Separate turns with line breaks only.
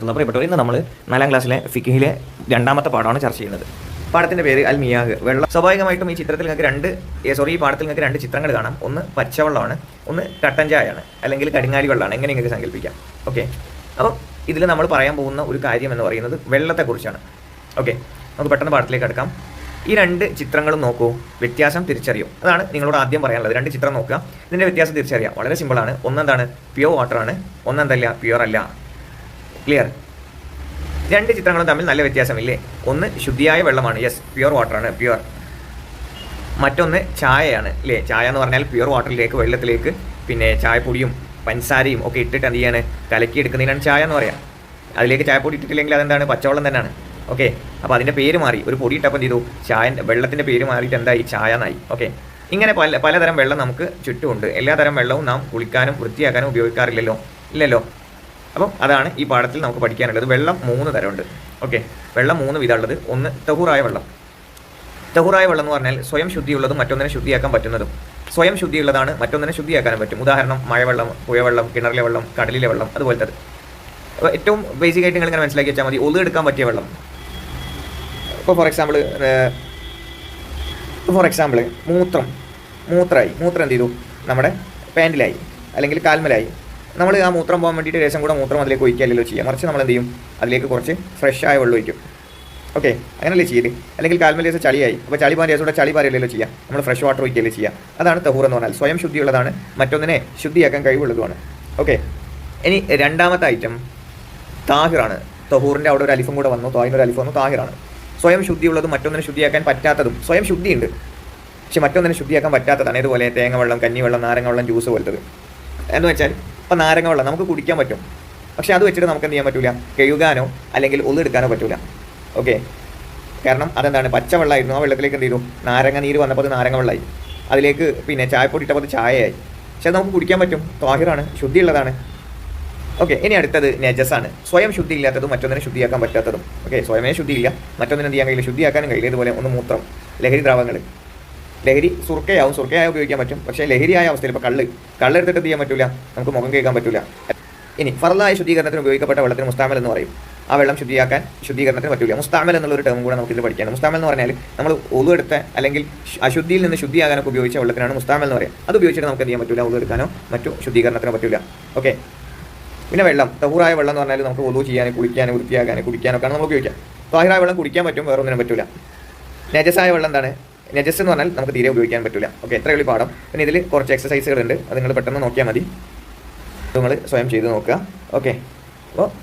വറഹ്മത്തുള്ളാഹി പ്രിയപ്പെട്ടവർ, ഇന്ന് നമ്മൾ 4ാം ക്ലാസ്സിലെ ഫിഖിലെ രണ്ടാമത്തെ പാഠമാണ് ചർച്ച ചെയ്യുന്നത്. പാഠത്തിൻ്റെ പേര് അൽ മിയാഹ്, വെള്ളം. സ്വാഭാവികമായിട്ടും ഈ ചിത്രത്തിൽ നിങ്ങൾക്ക് ഈ പാഠത്തിൽ നിങ്ങൾക്ക് രണ്ട് ചിത്രങ്ങൾ കാണാം. ഒന്ന് പച്ചവെള്ളമാണ്, ഒന്ന് കട്ടൻ ചായയാണ്, അല്ലെങ്കിൽ കരിങ്ങാലി വെള്ളമാണ്. എങ്ങനെ നിങ്ങൾക്ക് സങ്കല്പിക്കാം. ഓക്കെ, അപ്പോൾ ഇതിൽ നമ്മൾ പറയാൻ പോകുന്ന ഒരു കാര്യം എന്ന് പറയുന്നത് വെള്ളത്തെക്കുറിച്ചാണ്. ഓക്കെ, നമുക്ക് പെട്ടെന്ന് പാഠത്തിലേക്ക് എടുക്കാം. ഈ രണ്ട് ചിത്രങ്ങളും നോക്കൂ, വ്യത്യാസം തിരിച്ചറിയും. അതാണ് നിങ്ങളോട് ആദ്യം പറയാനുള്ളത്. രണ്ട് ചിത്രം നോക്കുക, ഇതിൻ്റെ വ്യത്യാസം തിരിച്ചറിയാം. വളരെ സിമ്പിളാണ്. ഒന്നെന്താണ്, പ്യുവർ വാട്ടറാണ്, ഒന്നെന്തല്ല, പ്യുവർ അല്ല. ക്ലിയർ? രണ്ട് ചിത്രങ്ങളും തമ്മിൽ നല്ല വ്യത്യാസമില്ലേ? ഒന്ന് ശുദ്ധിയായ വെള്ളമാണ്, യെസ്, പ്യുവർ വാട്ടറാണ്, പ്യുവർ. മറ്റൊന്ന് ചായയാണ്, അല്ലേ? ചായ എന്ന് പറഞ്ഞാൽ പ്യുവർ വാട്ടറിലേക്ക്, വെള്ളത്തിലേക്ക് പിന്നെ ചായപ്പൊടിയും പഞ്ചസാരയും ഒക്കെ ഇട്ടിട്ട് എന്ത് ചെയ്യാണ്, കലക്കി എടുക്കുന്നതിനാണ് ചായ എന്ന് പറയാം. അതിലേക്ക് ചായപ്പൊടി ഇട്ടിട്ടില്ലെങ്കിൽ അതെന്താണ്, പച്ചവെള്ളം തന്നെയാണ്. ഓക്കെ, അപ്പോൾ അതിൻ്റെ പേര് മാറി. ഒരു പൊടി ഇട്ടപ്പം എന്ത് ചെയ്തു, വെള്ളത്തിൻ്റെ പേര് മാറിയിട്ട് എന്തായി, ചായ എന്നായി. ഓക്കെ, ഇങ്ങനെ പലതരം വെള്ളം നമുക്ക് ചുറ്റുമുണ്ട്. എല്ലാ തരം വെള്ളവും നാം കുളിക്കാനും വൃത്തിയാക്കാനും ഉപയോഗിക്കാറില്ലല്ലോ, ഇല്ലല്ലോ. അപ്പം അതാണ് ഈ പാഠത്തിൽ നമുക്ക് പഠിക്കാനുള്ളത്. വെള്ളം 3 തരമുണ്ട്. ഓക്കെ, വെള്ളം 3 വിധമുള്ളത്. ഒന്ന് തഹൂറായ വെള്ളം. തഹൂറായ വെള്ളം എന്ന് പറഞ്ഞാൽ സ്വയം ശുദ്ധിയുള്ളതും മറ്റൊന്നിനെ ശുദ്ധിയാക്കാൻ പറ്റുന്നതും. സ്വയം ശുദ്ധിയുള്ളതാണ്, മറ്റൊന്നിനെ ശുദ്ധിയാക്കാനും പറ്റും. ഉദാഹരണം മഴവെള്ളം, പുഴവെള്ളം, കിണറിലെ വെള്ളം, കടലിലെ വെള്ളം, അതുപോലത്തത്. അപ്പോൾ ഏറ്റവും ബേസിക്കായിട്ട് നിങ്ങൾ ഇങ്ങനെ മനസ്സിലാക്കി വെച്ചാൽ മതി. ഒതു എടുക്കാൻ പറ്റിയ വെള്ളം. ഇപ്പോൾ ഫോർ എക്സാമ്പിൾ മൂത്രം എന്ത് ചെയ്തു, നമ്മുടെ പാൻറ്റിലായി അല്ലെങ്കിൽ കാൽമലായി. നമ്മൾ ആ മൂത്രം പോകാൻ വേണ്ടിയിട്ട് രസം കൂടെ മൂത്രം അതിലേക്ക് ഒഴിക്കുകയല്ലോ ചെയ്യുക. മറിച്ച് നമ്മൾ എന്ത് ചെയ്യും, അതിലേക്ക് കുറച്ച് ഫ്രഷ് ആയ വെള്ളം ഒഴിക്കും. ഓക്കെ, അങ്ങനെയല്ലേ ചെയ്യല്. അല്ലെങ്കിൽ കാൽമൽ രസം ചളിയായി, അപ്പോൾ ചളി പാൻ രസം കൂടെ ചളി പാരല്ലോ ചെയ്യുക, നമ്മൾ ഫ്രഷ് വാട്ടർ ഒഴിക്കുകയല്ലേ ചെയ്യുക. അതാണ് തഹൂർ എന്ന് പറഞ്ഞാൽ. സ്വയം ശുദ്ധിയുള്ളതാണ്, മറ്റൊന്നിനെ ശുദ്ധിയാക്കാൻ കഴിവുള്ളതുമാണ്. ഓക്കെ, ഇനി രണ്ടാമത്തെ ഐറ്റം താഹിറാണ്. തഹൂറിൻ്റെ അവിടെ ഒരു അലിഫും കൂടെ വന്നു, താഹിനൊരു അലിഫ് വന്നു, താഹിറാണ്. സ്വയം ശുദ്ധിയുള്ളതും മറ്റൊന്നിനെ ശുദ്ധിയാക്കാൻ പറ്റാത്തതും. സ്വയം ശുദ്ധിയുണ്ട്, പക്ഷെ മറ്റൊന്നിനെ ശുദ്ധിയാക്കാൻ പറ്റാത്തതാണ്. ഇതുപോലെ തേങ്ങ വെള്ളം, കഞ്ഞിവെള്ളം, നാരങ്ങ വെള്ളം, ജ്യൂസ് പോലത്തത്. എന്ന് വെച്ചാൽ ഇപ്പോൾ നാരങ്ങ വെള്ളം നമുക്ക് കുടിക്കാൻ പറ്റും, പക്ഷേ അത് വെച്ചിട്ട് നമുക്ക് എന്ത് ചെയ്യാൻ പറ്റില്ല, കഴുകാനോ അല്ലെങ്കിൽ ഒന്നെടുക്കാനോ പറ്റില്ല. ഓക്കെ, കാരണം അതെന്താണ്, പച്ചവെള്ളമായിരുന്നു. ആ വെള്ളത്തിലേക്ക് എന്ത് ചെയ്തു, നാരങ്ങ നീര് വന്നപ്പോൾ അത് നാരങ്ങ വെള്ളമായി. അതിലേക്ക് പിന്നെ ചായപ്പൊടി ഇട്ടപ്പോൾ അത് ചായയായി. പക്ഷെ അത് നമുക്ക് കുടിക്കാൻ പറ്റും, താഹിറാണ്, ശുദ്ധിയുള്ളതാണ്. ഓക്കെ, ഇനി അടുത്തത് നജസാണ്. സ്വയം ശുദ്ധി ഇല്ലാത്തതും മറ്റൊന്നിനെ ശുദ്ധിയാക്കാൻ പറ്റാത്തതും. ഓക്കെ, സ്വയമേ ശുദ്ധിയില്ല, മറ്റൊന്നിനെ എന്ത് ചെയ്യാൻ കഴിയില്ല, ശുദ്ധിയാക്കാനും കഴിയില്ല. ഇതുപോലെ ഒന്ന് മൂത്രം, ലഹരി ദ്രാവകങ്ങൾ. ലഹരി സുർക്കയായി ഉപയോഗിക്കാൻ പറ്റും, പക്ഷേ ലഹരിയായ അവസ്ഥയിൽ ഇപ്പോൾ കള്ളെടുത്തിട്ട് എന്ത് ചെയ്യാൻ പറ്റില്ല, നമുക്ക് മുഖം കേൾക്കാൻ പറ്റില്ല. ഇനി ഫർളായ ശുദ്ധീകരണത്തിന് ഉപയോഗിക്കപ്പെട്ട വെള്ളത്തിന് മുസ്താമൽ എന്ന് പറയും. ആ വെള്ളം ശുദ്ധീകരണത്തിന് പറ്റില്ല. മുസ്താമൽ എന്നുള്ളൊരു ടേം കൂടെ നമുക്കിത് പഠിക്കാം. മുസ്താമൽ എന്ന് പറഞ്ഞാൽ നമ്മൾ ഒളു എടുത്ത അല്ലെങ്കിൽ അശുദ്ധിയിൽ നിന്ന് ശുദ്ധിയാകാനൊക്കെ ഉപയോഗിച്ച വെള്ളത്തിനാണ് മുസ്താമൽ എന്ന് പറയാം. അത് ഉപയോഗിച്ചിട്ട് നമുക്ക് എന്ത് ചെയ്യാൻ പറ്റില്ല, ഒളു എടുക്കാനോ മറ്റു ശുദ്ധീകരണത്തിനോ പറ്റില്ല. ഓക്കെ, പിന്നെ വെള്ളം, തഹൂറായ വെള്ളം എന്ന് പറഞ്ഞാൽ നമുക്ക് ഒളു ചെയ്യാൻ, കുളിക്കാനും വൃത്തിയാക്കാനും കുടിക്കാനൊക്കെയാണ് നമുക്ക് ഉപയോഗിക്കാം. താഹിറായ വെള്ളം കുടിക്കാൻ പറ്റും, വേറൊന്നിനും പറ്റില്ല. നജസായ വെള്ളം എന്താണ്, നജസ് എന്ന് പറഞ്ഞാൽ നമുക്ക് തീരെ ഉപയോഗിക്കാൻ പറ്റില്ല. ഓക്കെ, എത്ര എളുപ്പ പാഠം. പിന്നെ ഇതിൽ കുറച്ച് എക്സസൈസുകളുണ്ട്, അത് നിങ്ങൾ പെട്ടെന്ന് നോക്കിയാൽ മതി. നിങ്ങൾ സ്വയം ചെയ്ത് നോക്കുക. ഓക്കെ, അപ്പോൾ